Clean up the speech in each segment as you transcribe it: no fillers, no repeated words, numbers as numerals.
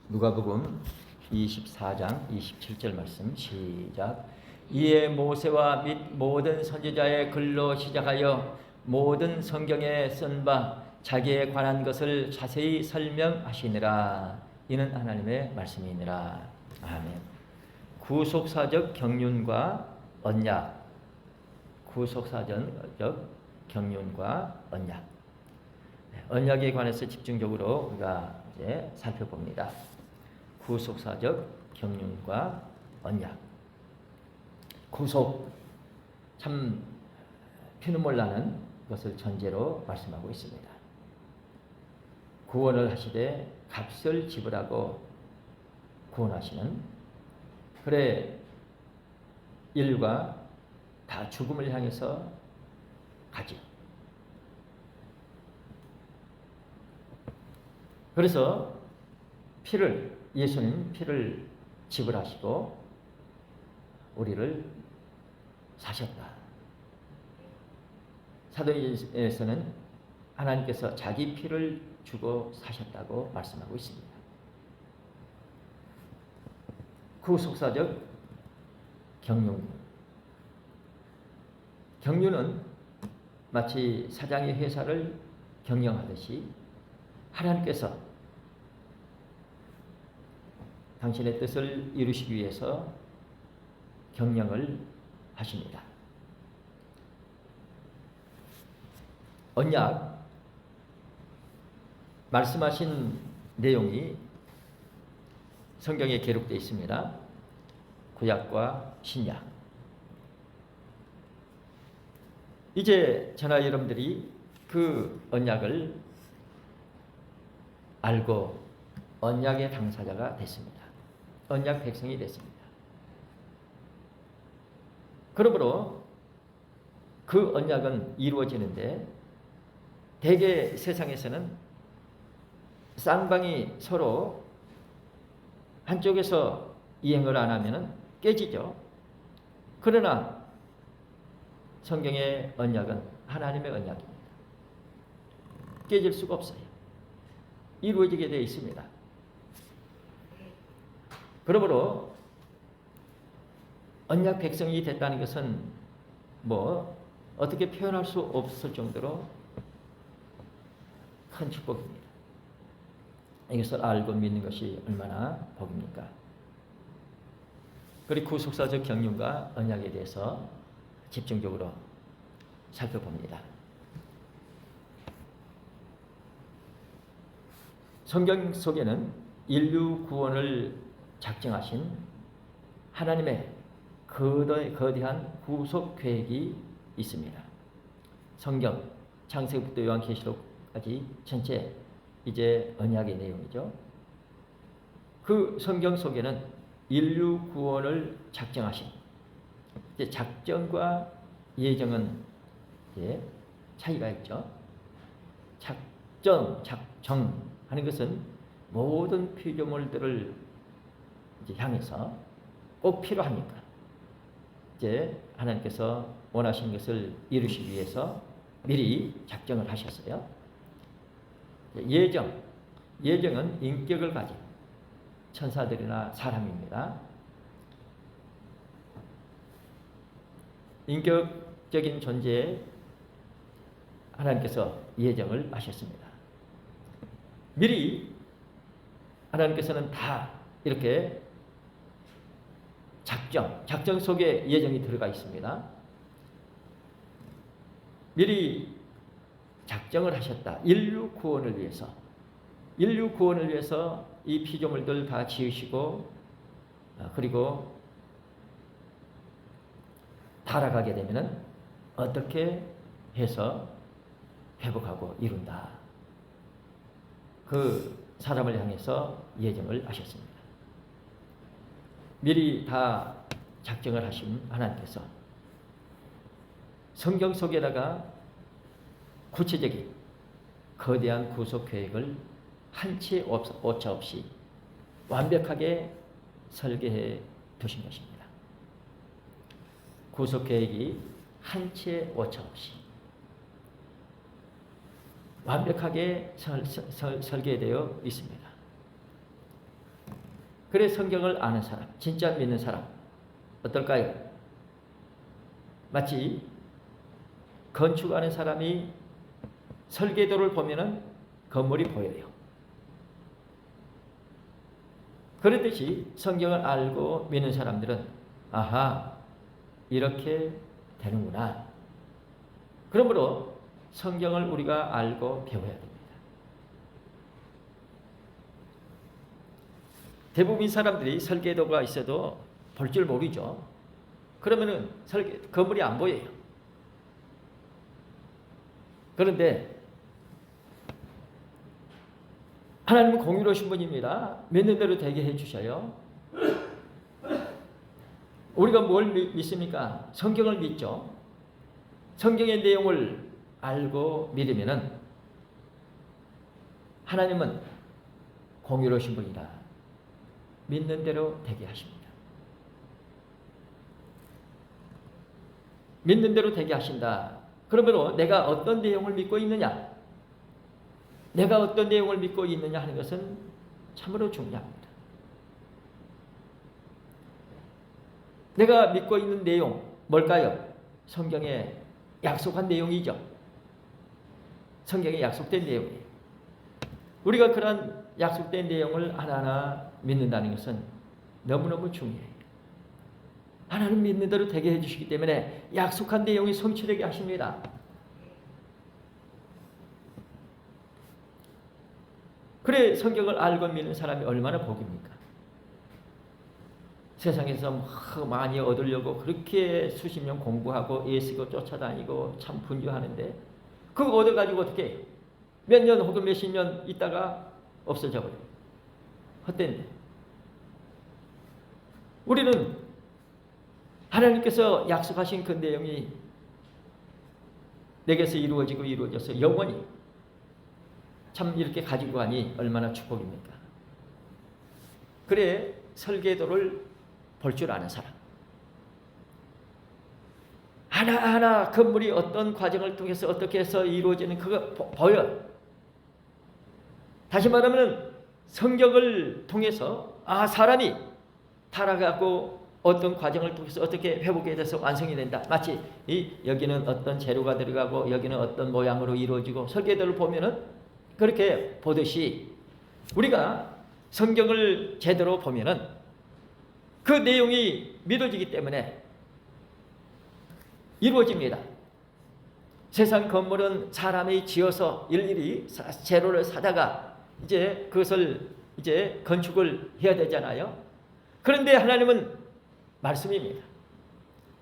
누가복음 24장 27절 말씀 시작. 이에 모세와 및 모든 선지자의 글로 시작하여 모든 성경에 쓴 바 자기에 관한 것을 자세히 설명하시니라. 이는 하나님의 말씀이니라. 아멘. 구속사적 경륜과 언약. 구속사적 경륜과 언약. 언약에 관해서 집중적으로 우리가 이제 살펴봅니다. 구속사적 경륜과 언약. 구속, 참 피눈물 나는 것을 전제로 말씀하고 있습니다. 구원을 하시되 값을 지불하고 구원하시는, 그래 인류가 다 죽음을 향해서 가죠. 그래서 예수님 피를 지불하시고 우리를 사셨다. 사도행전에서는 하나님께서 자기 피를 주고 사셨다고 말씀하고 있습니다. 구속사적 경륜. 경륜은 마치 사장이 회사를 경영하듯이 하나님께서 당신의 뜻을 이루시기 위해서 경영을 하십니다. 언약, 말씀하신 내용이 성경에 기록되어 있습니다. 구약과 신약. 이제 저나 여러분들이 그 언약을 알고 언약의 당사자가 됐습니다. 언약 백성이 됐습니다. 그러므로 그 언약은 이루어지는데, 대개 세상에서는 쌍방이 서로 한쪽에서 이행을 안 하면 깨지죠. 그러나 성경의 언약은 하나님의 언약입니다. 깨질 수가 없어요. 이루어지게 되어 있습니다. 그러므로 언약 백성이 됐다는 것은 어떻게 표현할 수 없을 정도로 큰 축복입니다. 이것을 알고 믿는 것이 얼마나 복입니까? 그리고 구속사적 경륜과 언약에 대해서 집중적으로 살펴봅니다. 성경 속에는 인류 구원을 작정하신 하나님의 거대한 구속 계획이 있습니다. 성경 창세기부터 요한계시록까지 전체 이제 언약의 내용이죠. 그 성경 속에는 인류 구원을 작정하신, 이제 작정과 예정은 이제 차이가 있죠. 작정 하는 것은 모든 피조물들을 이제 향해서 꼭 필요하니까 이제 하나님께서 원하시는 것을 이루시기 위해서 미리 작정을 하셨어요. 예정은 인격을 가진 천사들이나 사람입니다. 인격적인 존재에 하나님께서 예정을 하셨습니다. 미리 하나님께서는 다 이렇게 작정 속에 예정이 들어가 있습니다. 미리 작정을 하셨다. 인류 구원을 위해서 이 피조물들 다 지으시고, 그리고 타락하게 되면은 어떻게 해서 회복하고 이룬다. 그 사람을 향해서 예정을 하셨습니다. 미리 다 작정을 하신 하나님께서 성경 속에다가 구체적인 거대한 구속 계획을 한치 오차 없이 완벽하게 설계해 두신 것입니다. 구속 계획이 한치 오차 없이 완벽하게 설계되어 있습니다. 그래 성경을 아는 사람, 진짜 믿는 사람 어떨까요? 마치 건축하는 사람이 설계도를 보면은 건물이 보여요. 그렇듯이 성경을 알고 믿는 사람들은 아하, 이렇게 되는구나. 그러므로 성경을 우리가 알고 배워야 됩니다. 대부분 사람들이 설계도가 있어도 볼 줄 모르죠. 그러면은 건물이 안 보여요. 그런데 하나님은 공의로우신 분입니다. 믿는 대로 되게 해주셔요. 우리가 뭘 믿습니까? 성경을 믿죠. 성경의 내용을 알고 믿으면은 하나님은 공의로우신 분이다. 믿는 대로 되게 하십니다. 믿는 대로 되게 하신다. 그러므로 내가 어떤 내용을 믿고 있느냐, 내가 어떤 내용을 믿고 있느냐 하는 것은 참으로 중요합니다. 내가 믿고 있는 내용 뭘까요? 성경에 약속한 내용이죠. 성경에 약속된 내용이에요. 우리가 그런 약속된 내용을 하나하나 믿는다는 것은 너무너무 중요해요. 하나님 믿는 대로 되게 해주시기 때문에 약속한 내용이 성취되게 하십니다. 그래 성경을 알고 믿는 사람이 얼마나 복입니까? 세상에서 많이 얻으려고 그렇게 수십 년 공부하고 애쓰고 쫓아다니고 참 분주하는데 그거 얻어가지고 어떻게 해요? 몇 년 혹은 몇십 년 있다가 없어져 버려요. 헛된데. 우리는 하나님께서 약속하신 그 내용이 내게서 이루어져서 영원히 참 이렇게 가지고 가니 얼마나 축복입니까? 그래 설계도를 볼 줄 아는 사람, 하나하나 건물이 어떤 과정을 통해서 어떻게 해서 이루어지는 그거 보여. 다시 말하면 성경을 통해서 사람이 타락하고 어떤 과정을 통해서 어떻게 회복이 돼서 완성이 된다. 마치 여기는 어떤 재료가 들어가고 여기는 어떤 모양으로 이루어지고 설계도를 보면은 그렇게 보듯이 우리가 성경을 제대로 보면은 그 내용이 믿어지기 때문에 이루어집니다. 세상 건물은 사람이 지어서 일일이 재료를 사다가 이제 그것을 이제 건축을 해야 되잖아요. 그런데 하나님은 말씀입니다.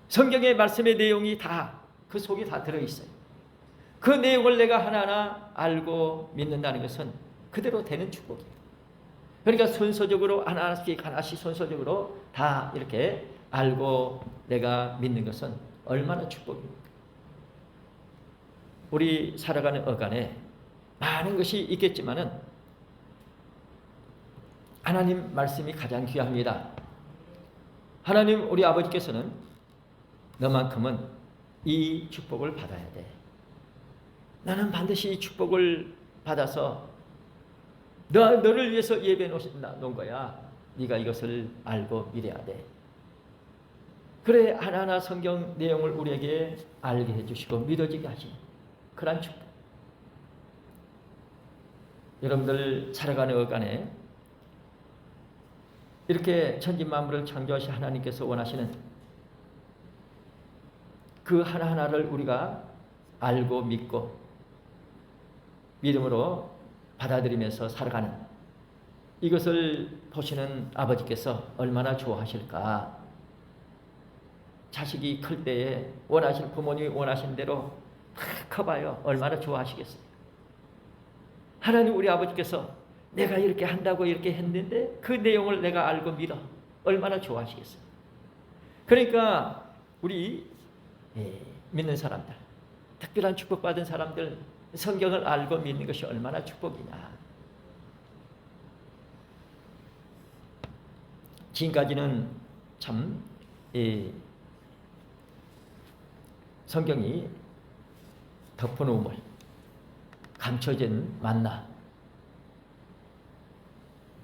성경의 말씀의 내용이 다 그 속에 다 들어있어요. 그 내용을 내가 하나하나 알고 믿는다는 것은 그대로 되는 축복이에요. 그러니까 순서적으로 하나씩 순서적으로 다 이렇게 알고 내가 믿는 것은 얼마나 축복입니까? 우리 살아가는 어간에 많은 것이 있겠지만은 하나님 말씀이 가장 귀합니다. 하나님 우리 아버지께서는 너만큼은 이 축복을 받아야 돼. 나는 반드시 이 축복을 받아서 너를 위해서 예배해 놓은 거야. 네가 이것을 알고 믿어야 돼. 그래 하나하나 성경 내용을 우리에게 알게 해주시고 믿어지게 하시는 그런 축복. 여러분들 살아가는 어간에 이렇게 천지만물을 창조하신 하나님께서 원하시는 그 하나하나를 우리가 알고 믿고 믿음으로 받아들이면서 살아가는 이것을 보시는 아버지께서 얼마나 좋아하실까. 자식이 클 때에 부모님이 원하신 대로 막 커봐요. 얼마나 좋아하시겠어요. 하나님 우리 아버지께서 내가 이렇게 한다고 이렇게 했는데 그 내용을 내가 알고 믿어. 얼마나 좋아하시겠어요. 그러니까 우리 믿는 사람들, 특별한 축복받은 사람들 성경을 알고 믿는 것이 얼마나 축복이냐. 지금까지는 참 성경이 덮은 우물, 감춰진 만나.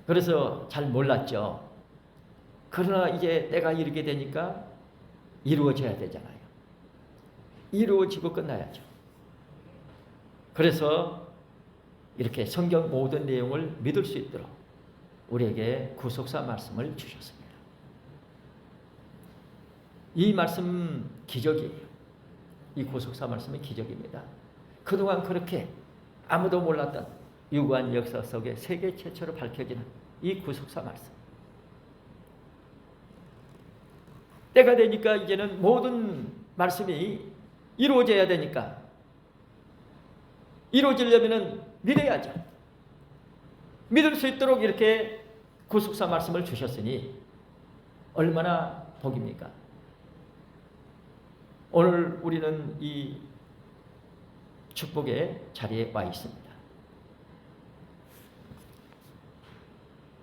그래서 잘 몰랐죠. 그러나 이제 때가 이르게 되니까 이루어져야 되잖아요. 이루어지고 끝나야죠. 그래서 이렇게 성경 모든 내용을 믿을 수 있도록 우리에게 구속사 말씀을 주셨습니다. 이 말씀 기적이에요. 이 구속사 말씀은 기적입니다. 그동안 그렇게 아무도 몰랐던 유구한 역사 속에 세계 최초로 밝혀지는 이 구속사 말씀. 때가 되니까 이제는 모든 말씀이 이루어져야 되니까 이루어지려면 믿어야죠. 믿을 수 있도록 이렇게 구속사 말씀을 주셨으니 얼마나 복입니까? 오늘 우리는 이 축복의 자리에 와 있습니다.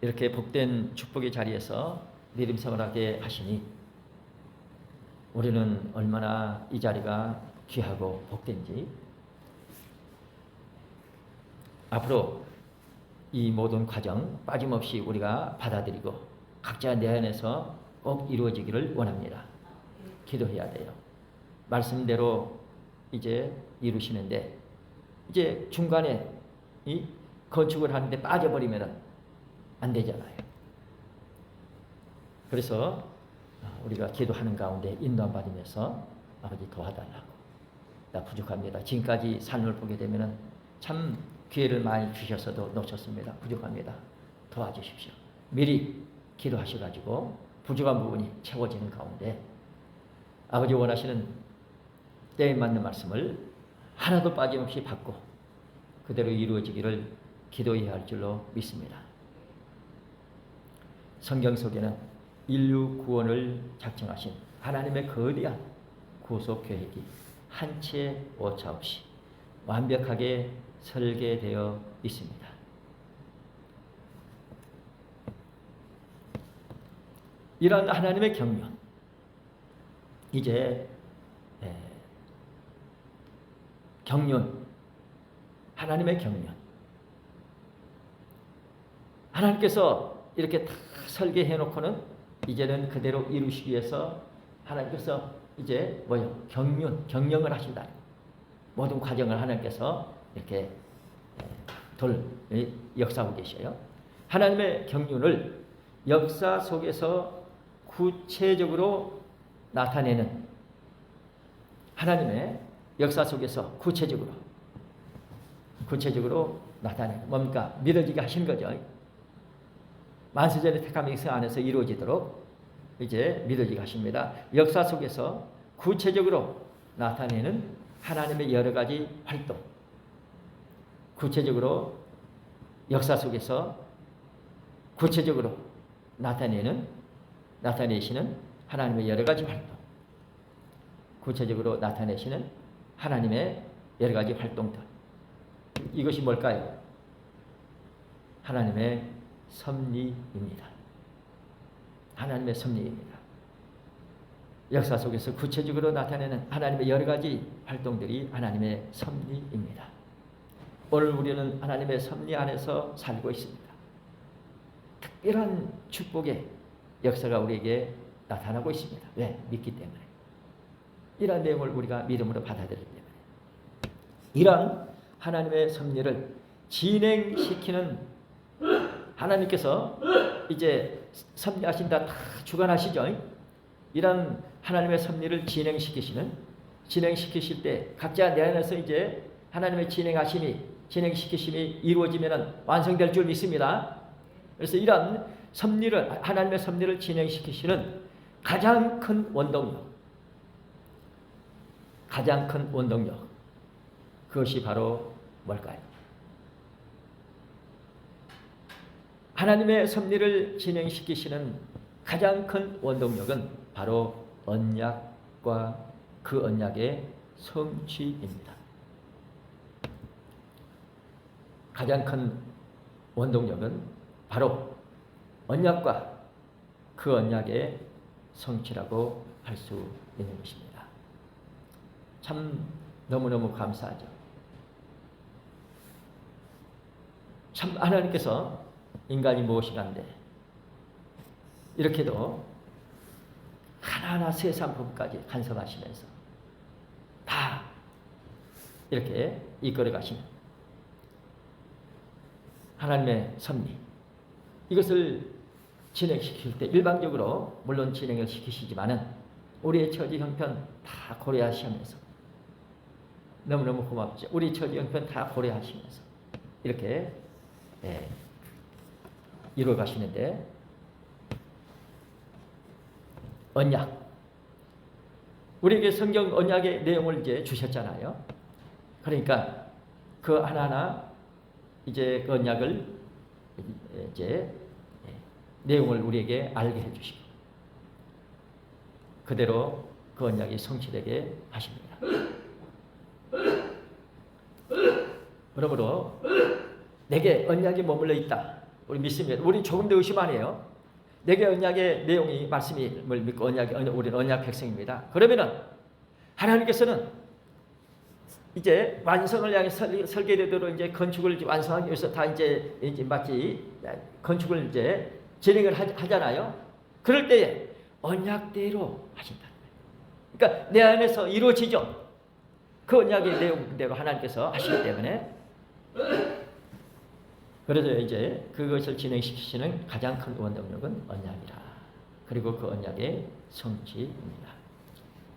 이렇게 복된 축복의 자리에서 믿음 생활하게 하시니 우리는 얼마나 이 자리가 귀하고 복된지 앞으로 이 모든 과정 빠짐없이 우리가 받아들이고 각자 내 안에서 꼭 이루어지기를 원합니다. 기도해야 돼요. 말씀대로 이제 이루시는데 이제 중간에 이 건축을 하는데 빠져버리면 안 되잖아요. 그래서 우리가 기도하는 가운데 인도함 받으면서 아버지 도와달라고. 나 부족합니다. 지금까지 삶을 보게 되면 참 기회를 많이 주셔서도 놓쳤습니다. 부족합니다. 도와주십시오. 미리 기도하셔가지고 부족한 부분이 채워지는 가운데 아버지 원하시는 때에 맞는 말씀을 하나도 빠짐없이 받고 그대로 이루어지기를 기도해야 할 줄로 믿습니다. 성경 속에는 인류 구원을 작정하신 하나님의 거대한 구속 계획이 한 채 오차 없이 완벽하게 설계되어 있습니다. 이런 하나님의 경륜, 이제 경륜, 하나님의 경륜, 하나님께서 이렇게 다 설계해 놓고는 이제는 그대로 이루시기 위해서 하나님께서 이제 뭐요? 경영을 하신다. 모든 과정을 하나님께서 이렇게 역사하고 계셔요. 하나님의 경륜을 역사 속에서 구체적으로 나타내는 하나님의 역사 속에서 구체적으로 나타내는 뭡니까? 믿어지게 하신 거죠. 만세전의 택함의 역사 안에서 이루어지도록 이제 믿어지게 하십니다. 역사 속에서 구체적으로 나타내는 하나님의 여러 가지 활동, 구체적으로 역사 속에서 구체적으로 나타내시는 하나님의 여러 가지 활동, 구체적으로 나타내시는 하나님의 여러 가지 활동들. 이것이 뭘까요? 하나님의 섭리입니다. 하나님의 섭리입니다. 역사 속에서 구체적으로 나타내는 하나님의 여러 가지 활동들이 하나님의 섭리입니다. 오늘 우리는 하나님의 섭리 안에서 살고 있습니다. 특별한 축복의 역사가 우리에게 나타나고 있습니다. 왜? 믿기 때문에. 이러한 내용을 우리가 믿음으로 받아들이기 때문에. 이러한 하나님의 섭리를 진행시키는 하나님께서 이제 섭리하신다 다 주관하시죠. 이런 하나님의 섭리를 진행시키실 때 각자 내 안에서 이제 하나님의 진행시키심이 이루어지면 완성될 줄 믿습니다. 그래서 이런 하나님의 섭리를 진행시키시는 가장 큰 원동력, 그것이 바로 뭘까요? 하나님의 섭리를 진행시키시는 가장 큰 원동력은 바로 언약과 그 언약의 성취입니다. 가장 큰 원동력은 바로 언약과 그 언약의 성취라고 할 수 있는 것입니다. 참 너무너무 감사하죠. 참 하나님께서 인간이 무엇이간데 이렇게도 하나하나 세상 부분까지 간섭하시면서 다 이렇게 이끌어 가시는 하나님의 섭리, 이것을 진행시킬 때 일방적으로 물론 진행을 시키시지만은 우리의 처지 형편 다 고려하시면서, 너무너무 고맙죠. 우리 처지 형편 다 고려하시면서 이렇게 이루어 가시는데, 언약, 우리에게 성경 언약의 내용을 이제 주셨잖아요. 그러니까 그 하나하나 이제 그 언약을 이제 내용을 우리에게 알게 해주시고 그대로 그 언약이 성취되게 하십니다. 그러므로 내게 언약이 머물러 있다, 우리 믿습니다. 우리 조금 더 의심 안 해요. 내게 언약의 내용이 말씀임을 믿고 우리는 언약 백성입니다. 그러면은 하나님께서는 이제 완성을 향해 설계되도록 이제 건축을 완성하기 위해서 다 이제 마치 건축을 이제 진행을 하잖아요. 그럴 때에 언약대로 하신다. 그러니까 내 안에서 이루어지죠. 그 언약의 내용대로 하나님께서 하시기 때문에, 그래서 이제 그것을 진행시키시는 가장 큰 원동력은 언약이라. 그리고 그 언약의 성취입니다.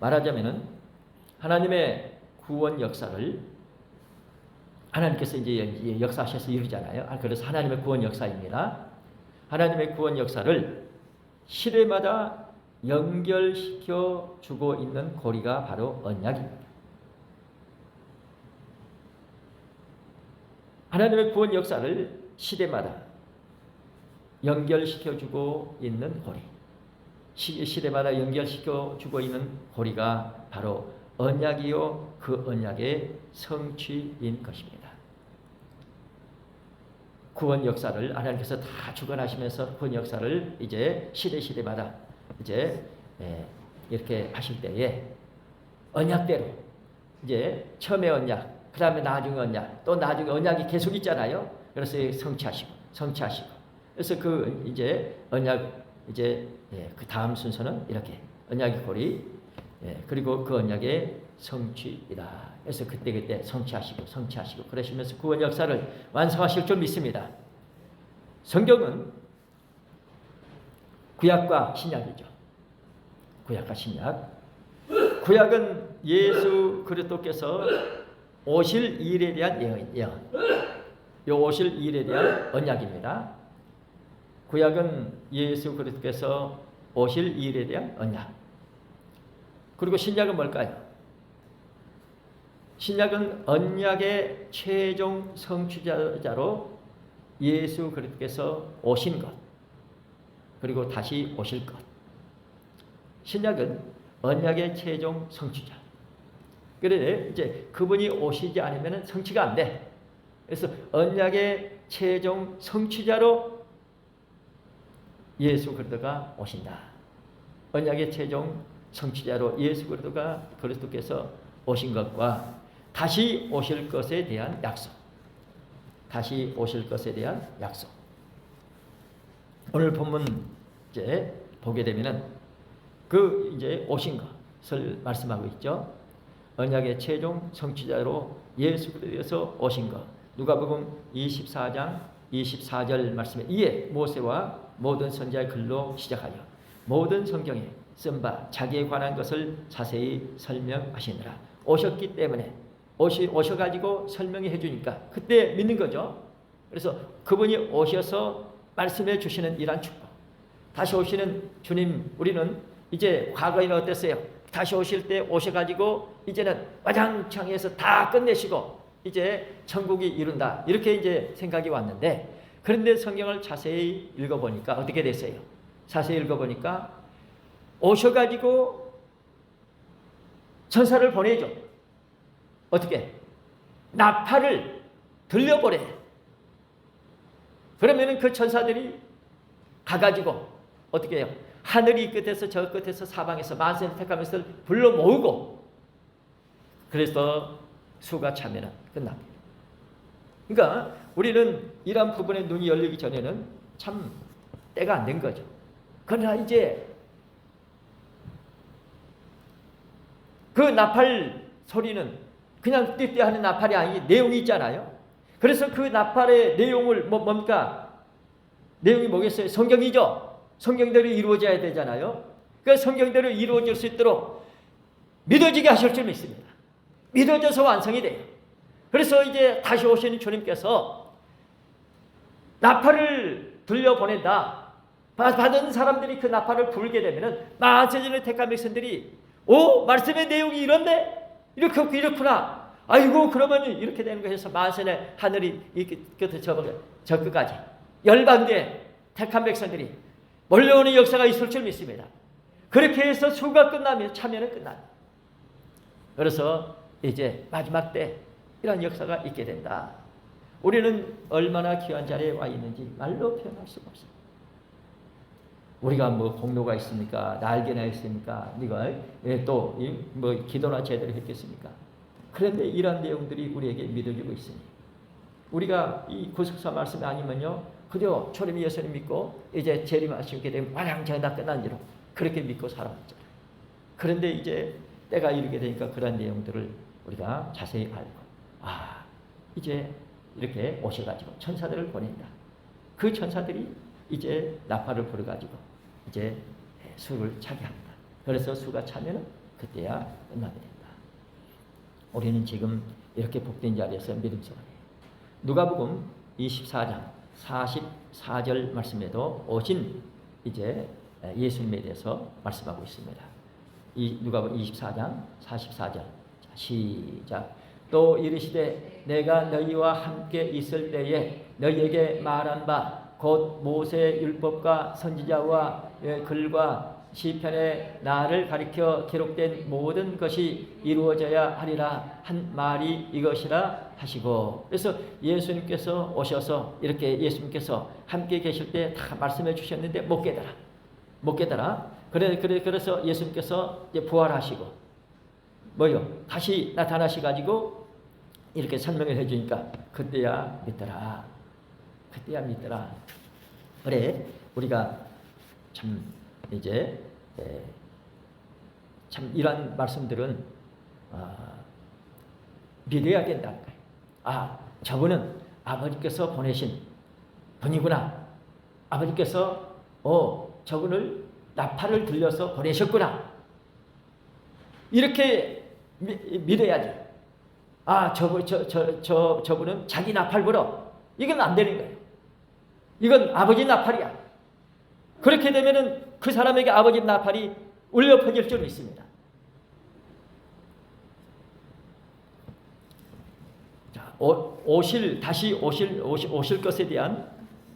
말하자면은 하나님의 구원 역사를 하나님께서 이제 역사하셔서 이루잖아요. 그래서 하나님의 구원 역사입니다. 하나님의 구원 역사를 시대마다 연결시켜 주고 있는 고리가 바로 언약입니다. 하나님의 구원 역사를 시대마다 연결시켜 주고 있는 고리, 시대마다 연결시켜 주고 있는 고리가 바로 언약이요 그 언약의 성취인 것입니다. 구원 역사를 하나님께서 다 주관하시면서 구원 역사를 이제 시대마다 이제 이렇게 하실 때에 언약대로 이제 처음에 언약, 그 다음에 나중에 언약, 또 나중에 언약이 계속 있잖아요. 그래서 성취하시고. 그래서 그 이제 언약 이제 그 다음 순서는 이렇게 언약의 고리, 그리고 그 언약의 성취이다. 그래서 그때 성취하시고 그러시면서 구원 역사를 완성하실 줄 믿습니다. 성경은 구약과 신약이죠. 구약과 신약. 구약은 예수 그리스도께서 오실 일에 대한 예언. 이 오실 일에 대한 언약입니다. 구약은 예수 그리스도께서 오실 일에 대한 언약. 그리고 신약은 뭘까요? 신약은 언약의 최종 성취자로 예수 그리스도께서 오신 것, 그리고 다시 오실 것. 신약은 언약의 최종 성취자. 그래 이제 그분이 오시지 않으면 성취가 안 돼. 그래서 언약의 최종 성취자로 예수 그리스도가 오신다. 언약의 최종 성취자로 예수 그리스도께서 오신 것과 다시 오실 것에 대한 약속. 다시 오실 것에 대한 약속. 오늘 본문 이제 보게 되면은 그 이제 오신 것을 말씀하고 있죠. 언약의 최종 성취자로 예수 그리스도께서 오신 것. 누가복음 24장 24절 말씀에 이에 모세와 모든 선지자의 글로 시작하여 모든 성경에 쓴 바 자기에 관한 것을 자세히 설명하시느라. 오셨기 때문에 오셔가지고 설명해 주니까 그때 믿는 거죠. 그래서 그분이 오셔서 말씀해 주시는 이러한 축복. 다시 오시는 주님, 우리는 이제 과거에는 어땠어요? 다시 오실 때 오셔가지고 이제는 와장창에서 다 끝내시고 이제 천국이 이룬다. 이렇게 이제 생각이 왔는데, 그런데 성경을 자세히 읽어보니까 어떻게 됐어요? 자세히 읽어보니까 오셔가지고 천사를 보내죠. 어떻게? 나팔을 들려보래. 그러면은 그 천사들이 가가지고 어떻게 해요? 하늘이 이 끝에서 저 끝에서 사방에서 만세를 택하면서 불러 모으고, 그래서 수가 차면은 끝납니다. 그러니까 우리는 이러한 부분에 눈이 열리기 전에는 참 때가 안 된 거죠. 그러나 이제 그 나팔 소리는 그냥 띠띠하는 나팔이 아니 내용이 있잖아요. 그래서 그 나팔의 내용을 뭡니까? 내용이 뭐겠어요? 성경이죠. 성경대로 이루어져야 되잖아요. 그 성경대로 이루어질 수 있도록 믿어지게 하실 줄 믿습니다. 믿어져서 완성이 돼요. 그래서 이제 다시 오시는 주님께서 나팔을 들려보낸다. 받은 사람들이 그 나팔을 불게 되면은 만세전의 택한 백성들이 오, 말씀의 내용이 이런데? 이렇구나. 아이고, 그러면 이렇게 되는 거 해서 만세의 하늘이 저 끝까지 열방대 택한 백성들이 몰려오는 역사가 있을 줄 믿습니다. 그렇게 해서 수가 끝나면 참여는 끝납니다. 그래서 이제 마지막 때 이런 역사가 있게 된다. 우리는 얼마나 귀한 자리에 와 있는지 말로 표현할 수가 없습니다. 우리가 뭐 공로가 있습니까? 날개나 있습니까? 네가 또 뭐 기도나 제대로 했겠습니까? 그런데 이런 내용들이 우리에게 믿어지고 있으니 우리가 이 구속사 말씀이 아니면요 그저 초림 예수님 믿고 이제 재림하시게 되면 완양전이 다 끝난 지로 그렇게 믿고 살아왔잖아요. 그런데 이제 때가 이르게 되니까 그런 내용들을 우리가 자세히 알고 이제 이렇게 오셔가지고 천사들을 보낸다. 그 천사들이 이제 나팔을 불어가지고 이제 수를 차게 합니다. 그래서 수가 차면은 그때야 끝나게 된다. 우리는 지금 이렇게 복된 자리에서 믿음 생활해요. 누가복음 24장 44절 말씀에도 오신 이제 예수님에 대해서 말씀하고 있습니다. 이 누가복음 24장 44절 시작. 또 이르시되 내가 너희와 함께 있을 때에 너희에게 말한 바 곧 모세의 율법과 선지자와 글과 시편에 나를 가리켜 기록된 모든 것이 이루어져야 하리라 한 말이 이것이라 하시고. 그래서 예수님께서 오셔서 이렇게 예수님께서 함께 계실 때 다 말씀해 주셨는데 못 깨달아. 그래서 예수님께서 이제 부활하시고 뭐요? 다시 나타나시 가지고 이렇게 설명을 해주니까 그때야 믿더라. 그래 우리가 참 이제 참 이런 말씀들은 믿어야 된다는 거예요. 저분은 아버지께서 보내신 분이구나. 아버지께서 저분을 나팔을 들려서 보내셨구나. 이렇게 믿어야지. 저분은 자기 나팔 불어. 이건 안 되는 거예요. 이건 아버지 나팔이야. 그렇게 되면은 그 사람에게 아버지 나팔이 울려 퍼질 줄 믿습니다. 자, 다시 오실 것에 대한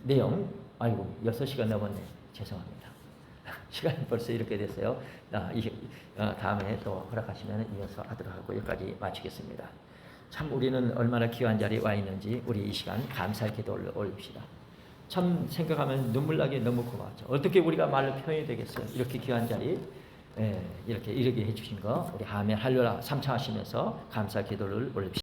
내용. 아이고, 6시간 넘었네. 죄송합니다. 시간이 벌써 이렇게 됐어요. 다음에 또 허락하시면 이어서 하도록 하고 여기까지 마치겠습니다. 참 우리는 얼마나 귀한 자리에 와 있는지 우리 이 시간 감사의 기도를 올립시다. 참 생각하면 눈물 나게 너무 고맙죠. 어떻게 우리가 말로 표현이 되겠어요? 이렇게 귀한 자리 이렇게 이르게 해주신 거 우리 아멘 할렐루야 삼창하시면서 감사 기도를 올립시다.